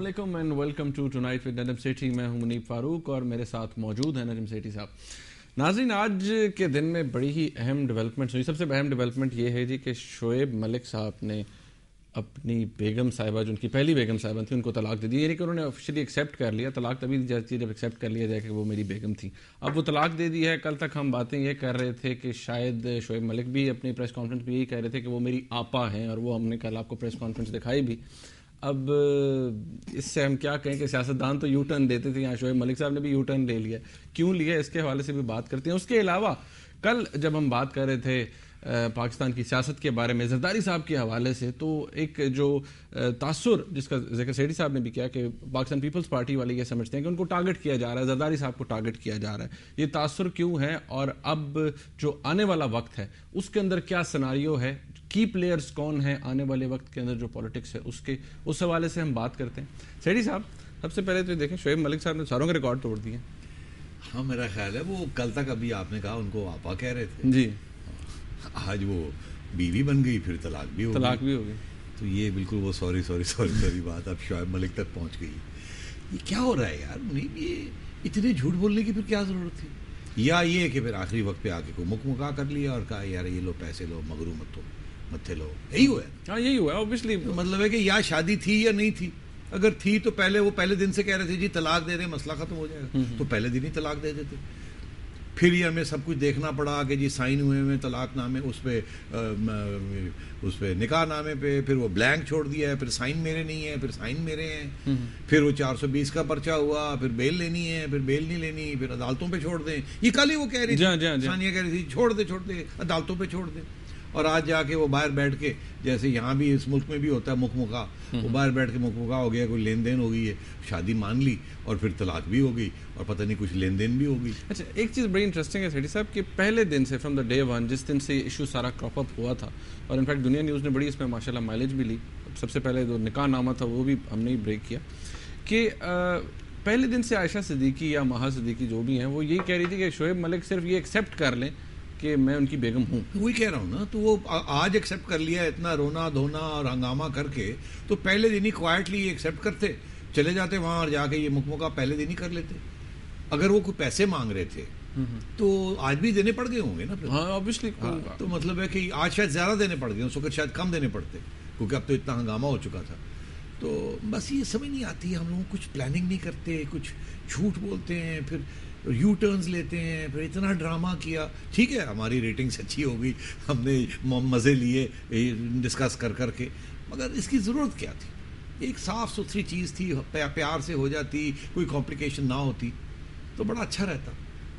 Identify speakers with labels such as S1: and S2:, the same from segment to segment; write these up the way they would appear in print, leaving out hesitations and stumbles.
S1: علیکم and welcome to tonight with Najam Sethi. میں ہوں منیب فاروق اور میرے ساتھ موجود ہیں نجم سیٹھی صاحب. ناظرین, آج کے دن میں بڑی ہی اہم ڈیولپمنٹس ہوئی. سب سے اہم ڈیولپمنٹ یہ ہے جی کہ شعیب ملک صاحب نے اپنی بیگم صاحبہ, جو ان کی پہلی بیگم صاحبہ تھی, ان کو طلاق دے دی. یعنی کہ انہوں نے آفیشلی ایکسیپٹ کر لیا. طلاق تبھی دی جاتی ہے جب ایکسیپٹ کر لیا جائے کہ وہ میری بیگم تھی. اب وہ طلاق دے دی ہے. کل تک ہم باتیں یہ کر رہے تھے کہ شاید شعیب ملک بھی اپنی پریس کانفرنس میں یہی کہہ رہے تھے کہ وہ میری آپا ہیں, اور وہ ہم نے کل آپ کو پریس کانفرنس دکھائی بھی. اب اس سے ہم کیا کہیں کہ سیاستدان تو یو ٹرن دیتے تھے, یہاں شعیب ملک صاحب نے بھی یو ٹرن لے لیا. کیوں لیا, اس کے حوالے سے بھی بات کرتے ہیں. اس کے علاوہ کل جب ہم بات کر رہے تھے پاکستان کی سیاست کے بارے میں زرداری صاحب کے حوالے سے, تو ایک جو تاثر جس کا ذکر سیٹھی صاحب نے بھی کیا کہ پاکستان پیپلز پارٹی والے یہ سمجھتے ہیں کہ ان کو ٹارگٹ کیا جا رہا ہے, زرداری صاحب کو ٹارگٹ کیا جا رہا ہے. یہ تاثر کیوں ہے, اور اب جو آنے والا وقت ہے اس کے اندر کیا سناریو ہے, کی پلیئرز کون ہیں آنے والے وقت کے اندر جو پولیٹکس ہے اس حوالے سے ہم بات کرتے ہیں. سیٹھی صاحب, سب سے پہلے تو دیکھیں شعیب ملک صاحب نے ساروں کے ریکارڈ توڑ دیے.
S2: ہاں, میرا خیال ہے وہ کل تک ابھی آپ نے کہا ان کو آپا کہہ رہے تھے
S1: جی,
S2: آج وہ بیوی بن گئی, پھر طلاق بھی ہو گئی. تو یہ بالکل وہ سوری بات اب شعیب ملک تک پہنچ گئی. یہ کیا ہو رہا ہے یار, نہیں یہ اتنے جھوٹ بولنے کی پھر کیا ضرورت تھی؟ یا یہ کہ پھر آخری وقت پہ آ کے کوئی مکا کر لیا اور کہا یار یہ لو پیسے لو, مغرو مت لو. یہی ہوا ہے.
S1: ہاں, یہی ہوا ہے. اوبیسلی
S2: مطلب ہے کہ یا شادی تھی یا نہیں تھی. اگر تھی تو پہلے دن سے کہہ رہے تھے جی طلاق دے دیں, مسئلہ ختم ہو جائے گا, تو پہلے دن ہی طلاق دے دیتے. پھر یہ ہمیں سب کچھ دیکھنا پڑا کہ جی سائن ہوئے ہوئے طلاق نامے, اس پہ نکاح نامے پہ پھر وہ بلینک چھوڑ دیا ہے, پھر سائن میرے نہیں ہے, پھر سائن میرے ہیں, پھر وہ 420 کا پرچہ ہوا, پھر بیل لینی ہے, پھر بیل نہیں لینی, پھر عدالتوں پہ چھوڑ دیں. یہ کل ہی وہ کہہ رہی تھی, ثانیہ کہہ رہی تھی چھوڑ دے عدالتوں پہ چھوڑ دیں. اور آج جا کے وہ باہر بیٹھ کے, جیسے یہاں بھی اس ملک میں بھی ہوتا ہے مکمکا, وہ باہر بیٹھ کے مکمکا ہو گیا, کوئی لین دین ہو گئی ہے, شادی مان لی اور پھر طلاق بھی ہو گئی اور پتہ نہیں کچھ لین دین بھی ہو گئی.
S1: اچھا, ایک چیز بڑی انٹرسٹنگ ہے سیٹھی صاحب کہ پہلے دن سے فرام دا ڈے ون, جس دن سے یہ ایشو سارا کراپ اپ ہوا تھا, اور انفیکٹ دنیا نیوز نے بڑی اس میں ماشاء اللہ مائلیج بھی لی. سب سے پہلے جو نکاح نامہ تھا وہ بھی ہم نے ہی بریک کیا, کہ پہلے دن سے عائشہ صدیقی یا مہا صدیقی جو بھی ہیں وہ یہی کہہ رہی تھی کہ شعیب ملک صرف یہ ایکسیپٹ کر لیں کہ میں ان کی بیگم ہوں.
S2: وہی کہہ رہا ہوں نا, تو وہ آج ایکسیپٹ کر لیا, اتنا رونا دھونا اور ہنگامہ کر کے, تو پہلے دن ہی کوائٹلی یہ ایکسیپٹ کرتے, چلے جاتے وہاں اور جا کے یہ مکمکا پہلے دن ہی کر لیتے. اگر وہ کوئی پیسے مانگ رہے تھے تو آج بھی دینے پڑ گئے ہوں گے نا.
S1: ہاں اوبیسلی.
S2: تو مطلب ہے کہ آج شاید زیادہ دینے پڑ گئے, اس وقت شاید کم دینے پڑتے, کیونکہ اب تو اتنا ہنگامہ ہو چکا تھا. تو بس یہ سمجھ نہیں آتی, ہم لوگ کچھ پلاننگ نہیں کرتے, کچھ جھوٹ بولتے ہیں, پھر یو ٹرنز لیتے ہیں, پھر اتنا ڈرامہ کیا. ٹھیک ہے, ہماری ریٹنگز اچھی ہو گئی, ہم نے مزے لیے ڈسکس کر کے, مگر اس کی ضرورت کیا تھی؟ ایک صاف ستھری چیز تھی, پیار سے ہو جاتی, کوئی کمپلیکیشن نہ ہوتی تو بڑا اچھا رہتا.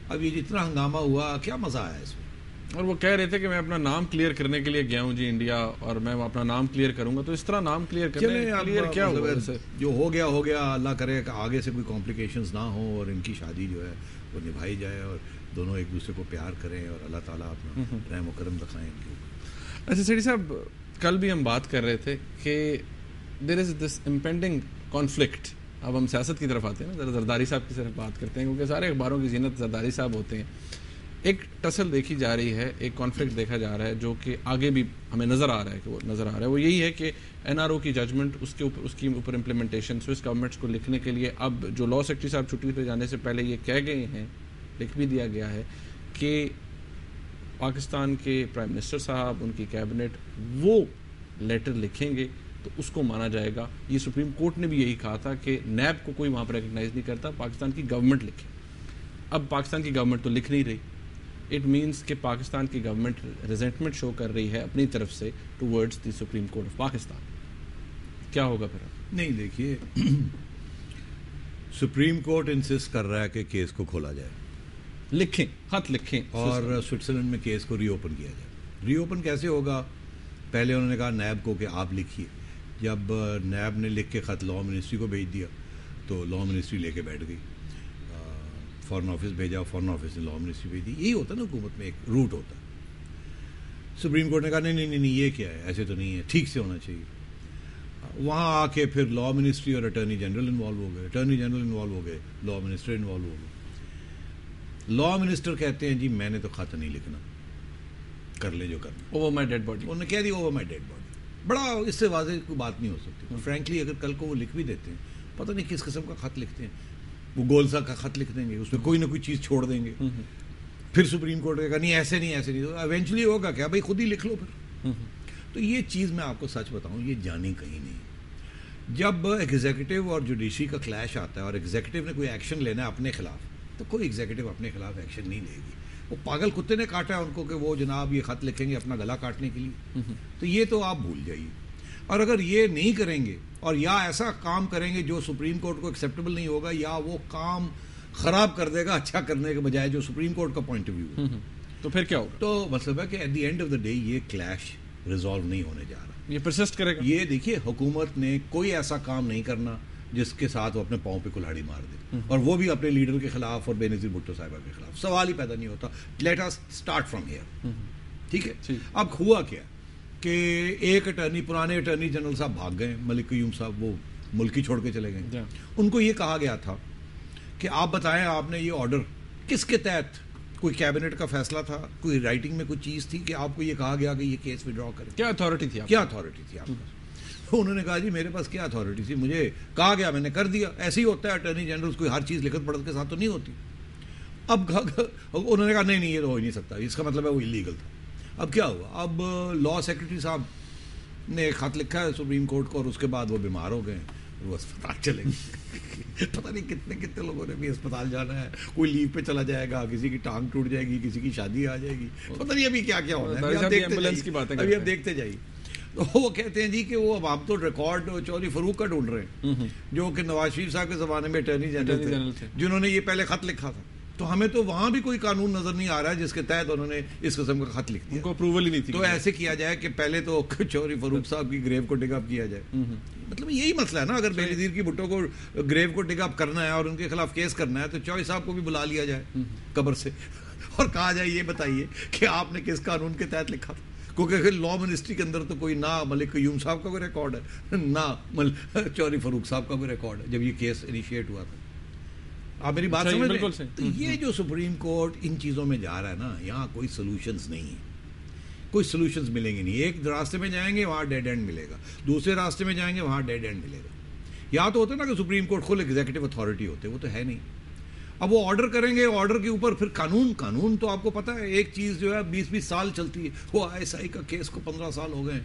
S2: اب یہ جتنا ہنگامہ ہوا, کیا مزہ آیا اس میں.
S1: اور وہ کہہ رہے تھے کہ میں اپنا نام کلیئر کرنے کے لیے گیا ہوں جی انڈیا, اور میں اپنا نام کلیئر کروں گا. تو اس طرح نام کلیئر کرنے کیا ہوا,
S2: جو ہو گیا, اللہ کرے کہ آگے سے کوئی کمپلیکیشنز نہ ہوں اور ان کی شادی جو ہے وہ نبھائی جائے اور دونوں ایک دوسرے کو پیار کریں اور اللہ تعالیٰ اپنا رحم و کرم دکھائیں ان کے اوپر.
S1: اچھا سیٹھی صاحب, کل بھی ہم بات کر رہے تھے کہ دیر از دس امپینڈنگ کانفلکٹ. اب ہم سیاست کی طرف آتے ہیں نا, ذرا زرداری صاحب کی طرف بات کرتے ہیں, کیونکہ سارے اخباروں کی زینت زرداری صاحب ہوتے ہیں. ایک ٹسل دیکھی جا رہی ہے, ایک کانفلکٹ دیکھا جا رہا ہے جو کہ آگے بھی ہمیں نظر آ رہا ہے وہ یہی ہے کہ این آر او کی ججمنٹ, اس کے اوپر امپلیمنٹیشن سوئس گورنمنٹس کو لکھنے کے لیے اب جو لا سیکرٹری صاحب چھٹی پہ جانے سے پہلے یہ کہہ گئے ہیں, لکھ بھی دیا گیا ہے کہ پاکستان کے پرائم منسٹر صاحب, ان کی کیبنٹ وہ لیٹر لکھیں گے تو اس کو مانا جائے گا. یہ سپریم کورٹ نے بھی یہی کہا تھا کہ نیب کو کوئی وہاں پر ریکگنائز نہیں کرتا, پاکستان کی گورنمنٹ لکھے. اب پاکستان کی گورنمنٹ تو لکھ نہیں رہی. اٹ مینس کہ پاکستان کی گورنمنٹ ریزنٹمنٹ شو کر رہی ہے اپنی طرف سے towards the supreme court of Pakistan. کیا ہوگا پھر؟
S2: نہیں, دیکھیے, سپریم کورٹ انسسٹ کر رہا ہے کہ کیس کو کھولا جائے,
S1: لکھیں, خط لکھیں,
S2: اور سوئٹزرلینڈ میں کیس کو ری اوپن کیا جائے. ری اوپن کیسے ہوگا؟ پہلے انہوں نے کہا نیب کو کہ آپ لکھیے. جب نیب نے لکھ کے خط لا منسٹری کو بھیج دیا تو لا منسٹری لے کے بیٹھ گئی, فارن آفس بھیجا, فارن آفس نے لا منسٹری بھیج دی. یہی ہوتا ہے نا حکومت میں, ایک روٹ ہوتا ہے. سپریم کورٹ نے کہا نہیں یہ کیا ہے, ایسے تو نہیں ہے, ٹھیک سے ہونا چاہیے. وہاں آ کے پھر لا منسٹری اور اٹارنی جنرل انوالو ہو گئے, اٹارنی جنرل انوالو ہو گئے, لا منسٹر انوالو ہو گئے. لا منسٹر کہتے ہیں جی میں نے تو خط نہیں لکھنا, کر لے جو کرنا,
S1: اوور مائی ڈیڈ باڈی.
S2: انہوں نے کہہ دیا اوور مائی ڈیڈ باڈی. بڑا اس سے واضح کوئی بات نہیں ہو سکتی. فرینکلی اگر کل کو وہ لکھ بھی دیتے ہیں پتہ نہیں کس قسم کا خط لکھتے ہیں. وہ گول سا کا خط لکھ دیں گے, اس میں کوئی نہ کوئی چیز چھوڑ دیں گے, پھر سپریم کورٹ کہے گا نہیں ایسے نہیں, تو ایونچولی ہوگا کیا بھائی خود ہی لکھ لو پھر. تو یہ چیز میں آپ کو سچ بتاؤں یہ جانی کہیں نہیں. جب ایگزیکٹو اور جوڈیشری کا کلیش آتا ہے اور ایگزیکٹو نے کوئی ایکشن لینا ہے اپنے خلاف, تو کوئی ایگزیکٹو اپنے خلاف ایکشن نہیں لے گی. وہ پاگل کتے نے کاٹا ہے ان کو کہ وہ جناب یہ خط لکھیں گے اپنا گلا کاٹنے کے لیے, تو یہ تو آپ بھول جائیے. اور اگر یہ نہیں کریں گے اور یا ایسا کام کریں گے جو سپریم کورٹ کو ایکسیپٹیبل نہیں ہوگا, یا وہ کام خراب کر دے گا اچھا کرنے کے بجائے جو سپریم کورٹ کا پوائنٹ آف ویو ہے,
S1: تو پھر کیا ہوگا؟
S2: تو مطلب ہے کہ at the end of the day یہ کلیش ریزالو نہیں ہونے جا رہا,
S1: یہ پرسسٹ کرے گا.
S2: یہ دیکھیے حکومت نے کوئی ایسا کام نہیں کرنا جس کے ساتھ وہ اپنے پاؤں پہ کلہاڑی مار دے, اور وہ بھی اپنے لیڈر کے خلاف اور بے نظیر بھٹو صاحبہ کے خلاف. سوال ہی پیدا نہیں ہوتا. Let us start from here. ٹھیک ہے, اب ہوا کیا کہ ایک اٹارنی, پرانے اٹارنی جنرل صاحب بھاگ گئے, ملک قیوم صاحب وہ ملک ہی چھوڑ کے چلے گئے. ان کو یہ کہا گیا تھا کہ آپ بتائیں آپ نے یہ آرڈر کس کے تحت, کوئی کیبنٹ کا فیصلہ تھا, کوئی رائٹنگ میں کوئی چیز تھی کہ آپ کو یہ کہا گیا کہ یہ کیس وڈرا کریں؟
S1: کیا اتھارٹی تھی,
S2: کیا اتھارٹی تھی آپ کا؟ انہوں نے کہا جی میرے پاس کیا اتھارٹی تھی, مجھے کہا گیا میں نے کر دیا. ایسے ہی ہوتا ہے اٹارنی جنرل, کوئی ہر چیز لکھت پڑھت کے ساتھ تو نہیں ہوتی. اب انہوں نے کہا نہیں یہ تو ہو ہی نہیں سکتا, اس کا مطلب ہے وہ انلیگل تھا. اب کیا ہوا, اب لا سیکرٹری صاحب نے ایک خط لکھا ہے سپریم کورٹ کو, اور اس کے بعد وہ بیمار ہو گئے, وہ اسپتال چلے گئے. پتہ نہیں کتنے لوگوں نے بھی اسپتال جانا ہے, کوئی لیو پہ چلا جائے گا, کسی کی ٹانگ ٹوٹ جائے گی, کسی کی شادی آ جائے گی, پتہ نہیں ابھی کیا کیا ہونا ہے. ابھی آپ دیکھتے جائیے. وہ کہتے ہیں جی کہ وہ اب آپ تو ریکارڈ چودھری فاروق کا ڈھونڈ رہے ہیں, جو کہ نواز شریف صاحب کے زمانے میں اٹارنی جنرل تھے, جنہوں نے یہ پہلے خط لکھا تھا. تو ہمیں تو وہاں بھی کوئی قانون نظر نہیں آ رہا ہے جس کے تحت انہوں نے اس قسم کا خط لکھ دیا.
S1: ان کو اپروول ہی نہیں تھی.
S2: تو ایسے کیا جائے کہ پہلے تو چودھری فاروق صاحب کی گریو کو ڈگ اپ کیا جائے. مطلب یہی مسئلہ ہے نا, اگر بے نظیر کی بھٹو کو گریو کو ڈگ اپ کرنا ہے اور ان کے خلاف کیس کرنا ہے, تو چودھری صاحب کو بھی بلا لیا جائے قبر سے اور کہا جائے یہ بتائیے کہ آپ نے کس قانون کے تحت لکھا تھا. کیونکہ لا منسٹری کے اندر تو کوئی نہ ملک قیوم صاحب کا کوئی ریکارڈ ہے, نہ چودھری فاروق صاحب کا کوئی ریکارڈ ہے جب یہ کیس انیشیٹ ہوا تھا. آپ میری بات سمجھ رہے ہیں؟ تو یہ جو سپریم کورٹ ان چیزوں میں جا رہا ہے نا, یہاں کوئی سولوشنز نہیں ہیں, کوئی سولوشنز ملیں گے نہیں. ایک راستے میں جائیں گے وہاں ڈیڈ اینڈ ملے گا, دوسرے راستے میں جائیں گے وہاں ڈیڈ اینڈ ملے گا. یا تو ہوتا ہے نا کہ سپریم کورٹ خود ایگزیکٹو اتھارٹی ہوتے, وہ تو ہے نہیں. اب وہ آرڈر کریں گے, آرڈر کے اوپر پھر قانون تو آپ کو پتہ ہے ایک چیز جو ہے 20 سال چلتی ہے. وہ ISI کا کیس کو 15 سال ہو گئے,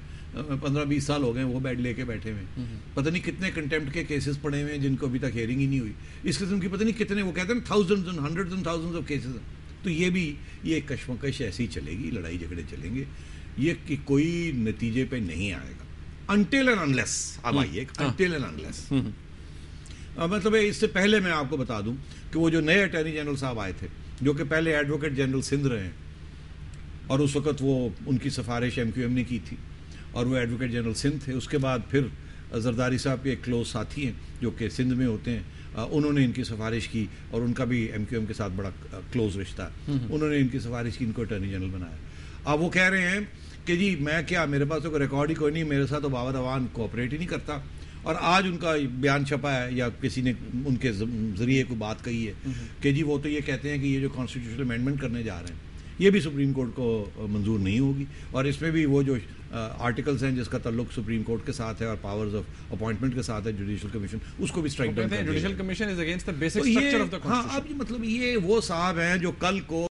S2: 15-20 سال ہو گئے وہ بیڈ لے کے بیٹھے ہوئے. پتہ نہیں کتنے کنٹمپٹ کے کیسز پڑے ہوئے ہیں جن کو ابھی تک ہیئرنگ ہی نہیں ہوئی. اس قسم کی پتہ نہیں کتنے, وہ کہتے ہیں thousands and hundreds and thousands of cases ہیں. تو یہ بھی یہ کشمکش ایسی چلے گی, لڑائی جھگڑے چلیں گے, یہ کہ کوئی نتیجے پہ نہیں آئے گا انٹل اینڈ انلیس. اب آئیے انٹل اینڈ انلیس, مطلب اس سے پہلے میں آپ کو بتا دوں کہ وہ جو نئے اٹارنی جنرل صاحب آئے تھے, جو کہ پہلے ایڈوکیٹ جنرل سندھ رہے ہیں, اور اس وقت وہ ان کی سفارش MQM نے کی تھی, اور وہ ایڈوکیٹ جنرل سندھ تھے. اس کے بعد پھر زرداری صاحب کے ایک کلوز ساتھی ہیں جو کہ سندھ میں ہوتے ہیں, انہوں نے ان کی سفارش کی, اور ان کا بھی MQM کے ساتھ بڑا کلوز رشتہ ہے. انہوں نے ان کی سفارش کی, ان کو اٹارنی جنرل بنایا. اب وہ کہہ رہے ہیں کہ جی میں کیا, میرے پاس تو کوئی ریکارڈ ہی کوئی نہیں, میرے ساتھ تو بابر اوان کوآپریٹ ہی نہیں کرتا. اور آج ان کا بیان چھپا ہے یا کسی نے ان کے ذریعے کو بات کہی ہے کہ جی وہ تو یہ کہتے ہیں کہ یہ جو کانسٹیٹیوشنل امینڈمنٹ کرنے جا رہے ہیں یہ بھی سپریم کورٹ کو منظور نہیں ہوگی, اور اس میں بھی وہ جو آرٹیکلز ہیں جس کا تعلق سپریم کورٹ کے ساتھ ہے اور پاورز آف اپوائنٹمنٹ کے ساتھ ہے, جوڈیشل کمیشن, اس کو بھی strike down.
S1: Judicial commission is against the basic structure of the constitution.
S2: ہاں, اب مطلب یہ وہ صاحب ہیں جو کل کو